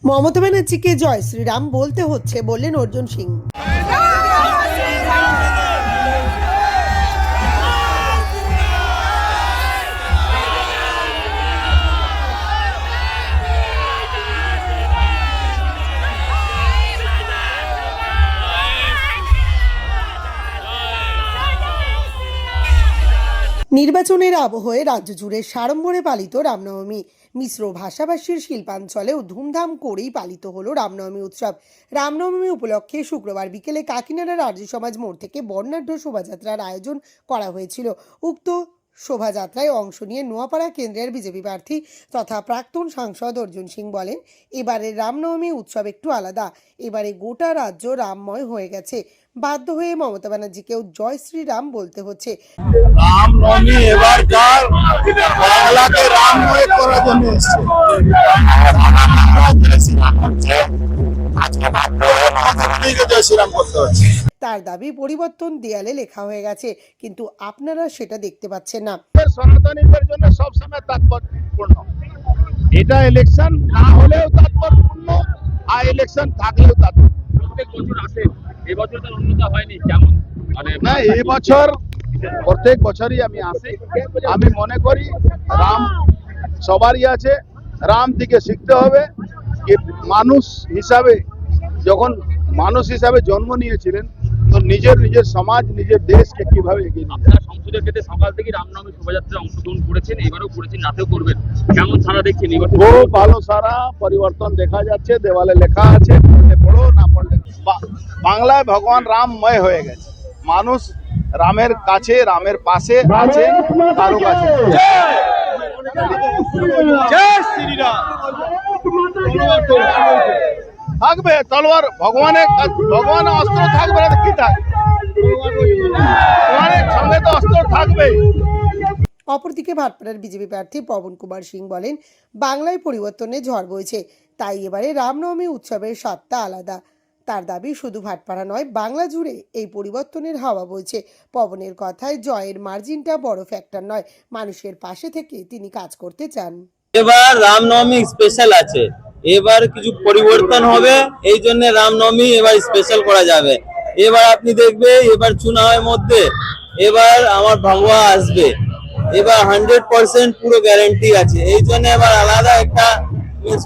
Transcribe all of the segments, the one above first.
মমতা ব্যানার্জিকে জয় শ্রীরাম বলতে হচ্ছে বললেন অর্জুন সিং। নির্বাচনের আবহে রাজ্য জুড়ে সাড়ম্বরে পালিত রামনবমী। মিশ্র ভাষাভাষীর শিল্পাঞ্চলেও ধুমধাম করেই পালিত হলো রামনবমী উৎসব। রামনবমী উপলক্ষে শুক্রবার বিকেলে কাকিনাড়ার আর্য সমাজ মোড় থেকে বর্ণাঢ্য শোভাযাত্রার আয়োজন করা হয়েছিল। উক্ত শোভাযাত্রায় অংশ নিয়ে নোয়াপাড়া কেন্দ্রের বিজেপি প্রার্থী তথা প্রাক্তন সাংসদ অর্জুন সিং বলেন, এবারের রামনবমী উৎসব একটু আলাদা। এবারে গোটা রাজ্য রামময় হয়ে গেছে। বাধ্য হয়ে মমতা ব্যানার্জিকেও জয় শ্রীরাম বলতে হচ্ছে। রামনবমী এবারকার বাংলাকে রামময় করার জন্য এসেছে। তার দাবি পরিবর্তন দেয়ালে লেখা হয়ে গেছে, কিন্তু আপনারা সেটা দেখতে পাচ্ছেন না। সনাতনীদের জন্য সবসময় তাৎপর্যপূর্ণ। এটা ইলেকশন না হলেও তাৎপর্যপূর্ণ, আর ইলেকশন থাকলেও তাৎপর্য। প্রত্যেক বছর আসে, এবছর তার অন্যতা হয়নি কেমন? না, এই বছর প্রত্যেক বছরই আমি আসি। আমি মনে করি রাম সবারই আছে, রাম থেকে শিখতে হবে। মানুষ হিসাবে যখন মানুষ হিসাবে জন্ম নিয়েছিলেন, তো নিজের সমাজ নিজের দেশকে কিভাবে এগিয়ে নিয়ে আপনারা সংসদের ক্ষেত্রে সকাল থেকে রামনবমী শোভাযাত্রায় অংশগ্রহণ করেছেন, এবারও করেছেন, রাতেও করবেন। কেমন সারা দেখছেন এবার? খুব ভালো সারা পরিবর্তন দেখা যাচ্ছে। দেওয়ালে লেখা আছে, পড়লে পড়ো, না পড়লে। বাংলায় ভগবান রামময় হয়ে গেছে। মানুষ রামের কাছে, রামের পাশে আছে, কারো কাছে। থাকবে তলোয়ার, ভগবান অস্ত্র থাকবে না, কি থাকবে? ভগবানের সঙ্গে তো অস্ত্র থাকবে। অপরদিকে ভাটপাড়ার বিজেপি প্রার্থী পবন কুমার সিং বলেন, বাংলায় পরিবর্তনে ঝড় বইছে, তাই এবারে রামনবমী উৎসবের স্বাদটা আলাদা। তার দাবি শুধু ভাটপাড়া নয়, বাংলা জুড়ে এই পরিবর্তনের হাওয়া বইছে। পবনের কথায় জয়ের মার্জিনটা বড় ফ্যাক্টর নয়, মানুষের পাশে থেকে তিনি কাজ করতে চান। এবার রামনবমী স্পেশাল আছে, এবার কিছু পরিবর্তন হবে, এই জন্য রামনবমী এবার স্পেশাল করা যাবে। এবার আপনি দেখবে এবার চুনাওয়ের মধ্যে এবার আমার ভগবা আসবে, এবার 100% পুরো গ্যারান্টি আছে। এই জন্য এবার আলাদা একটা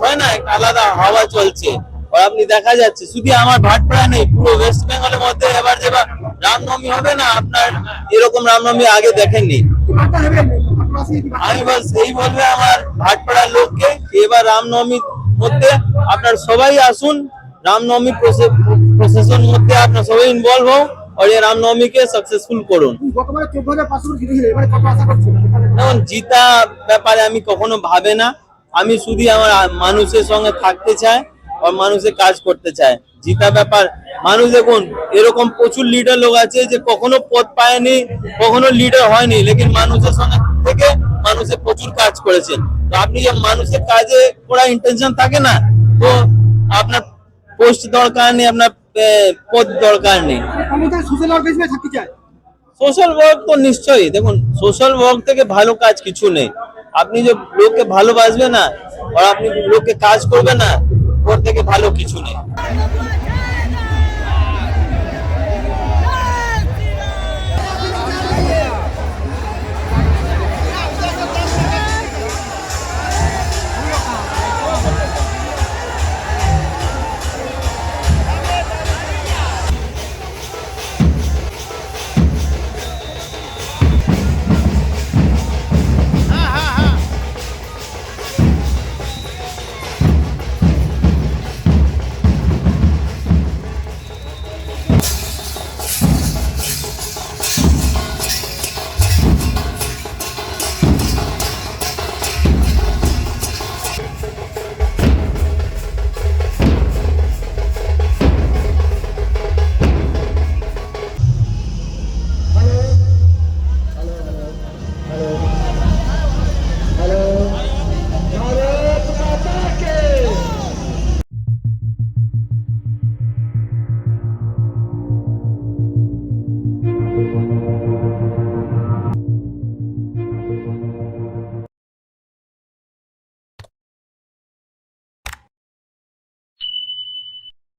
হয় না, একটা আলাদা হাওয়া চলছে। আর আপনি দেখা যাচ্ছে শুধু আমার ভাটপাড়া নেই, পুরো ওয়েস্ট বেঙ্গলের মধ্যে এবার যেবার রামনবমী হবে না, আপনার এরকম রামনবমী আগে দেখেননি। আমি বস এই বলবে আমার ভাটপাড়ার লোককে, এবার রামনবমীর মধ্যে আপনার সবাই আসুন, রামনবমী প্রসেসন মধ্যে আপনার সবাই ইনভলভ হও, আর এই রামনবমীকে সাকসেসফুল করুন। দেখুন, জিতা ব্যাপারে আমি কখনো ভাবে না, আমি শুধু আমার মানুষের সঙ্গে থাকতে চাই আর মানুষের কাজ করতে চাই। জিতা ব্যাপার মানুষ, দেখুন এরকম প্রচুর লিডার লোক আছে যে কখনো পদ পায়নি, কখনো লিডার হয়নি, লেকিন মানুষের সঙ্গে থেকে মানুষের প্রচুর কাজ করেছেন। তো আপনি যে মানুষের কাজে করা ইন্টেনশন থাকে না, তো আপনার পোস্ট দরকার নেই, আপনার পদ দরকার নেই। সোশ্যাল ওয়ার্ক তো নিশ্চয়ই, দেখুন সোশ্যাল ওয়ার্ক থেকে ভালো কাজ কিছু নেই। আপনি যে লোককে ভালোবাসবে না আর আপনি লোককে কাজ করবে না, ওর থেকে ভালো কিছু নেই।